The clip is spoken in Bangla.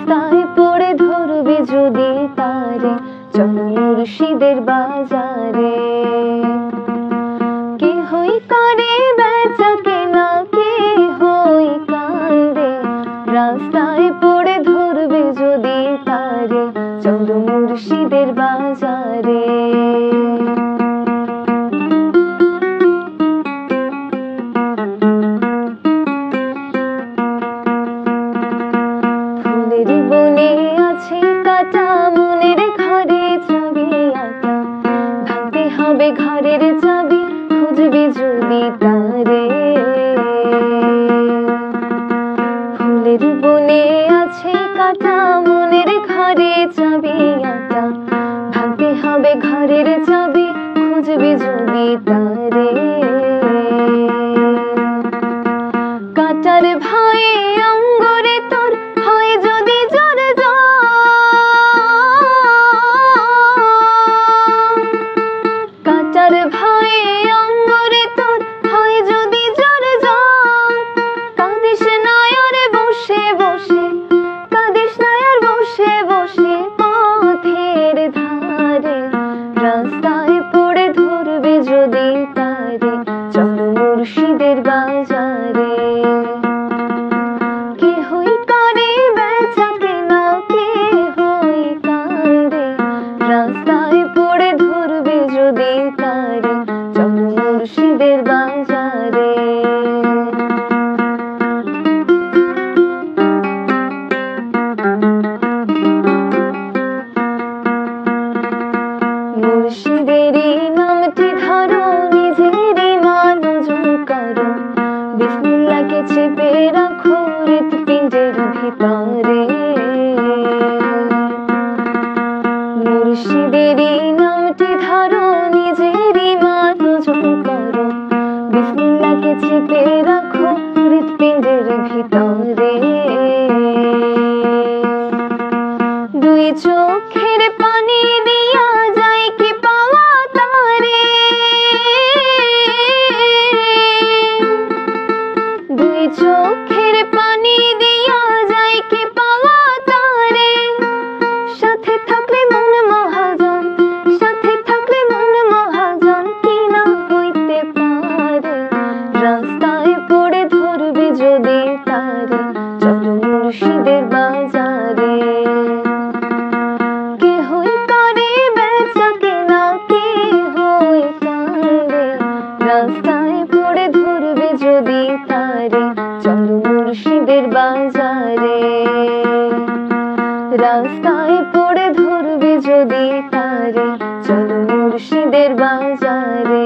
রাস্তায় পড়ে ধরবি যদি তারে, চলো মুর্শিদের বাজারে। কে হই করে বেচা কেনা, কে হই কান্দে, রাস্তায় পড়ে ধরবি যদি তারে, চলো মুর্শিদের বাজারে। ফুলের বনে আছে কাটা, মনের ঘরে চাবি আটা, ভাঙতে হবে ঘরের চাবি, খুঁজবি যদি তারে। ফুলের বনে আছে কাটা, মনের ঘরে চাবি আটা, ভাঙতে হবে ঘরের চাবি, খুঁজবি যদি তারে। কাটার ভয়ে অঙ্গরে তোর হয় যদি জ্বর জ্বর, কাটার ভয়ে অঙ্গরে তোর হয় যদি জ্বর জ্বর, কাঁদিস না আর বসে বসে, কাঁদিস না আর বসে বসে পথের ধারে, রাস্তায় পড়ে ধরবি যদি তারে, চলো মুর্শিদের বাজারে। কে হই করে বেচা কেনা, কে হই কান্দে, রাস্তায় পড়ে ধরবি যদি তারে, চলো মুর্শিদের বাজারে। মুর্শিদেরই নামটি ধরো, নিজেরই মানজুর করো, বিসমিল্লাহকে চেপে রাখো হৃৎপিণ্ডের ভিতরে। মুর্শিদেরই নামটি ধরো, নিজেরই মানজুর করো, বিসমিল্লাহকে চেপে রাখো হৃৎপিণ্ডের ভিতরে। দুই চোখের পানি দিয়া যায় কি পাওয়া তারে, দুই চোখের পানি দিয়া যায় কি পাওয়া তারে, সাথে থাকলে মন মহাজন, সাথে থাকলে মন মহাজন, কি না হইতে পারে, রাস্তায় পড়ে ধরবি যদি তারে, চলো মুর্শিদের বাজারে। কে হই করে বেচা কেনা, কে হই কান্দে, রাস্তায় পড়ে ধরবি যদি তারে, চলো মুর্শিদের বাজারে। রাস্তায় পড়ে ধরবি যদি তারে, চলো মুর্শিদের বাজারে।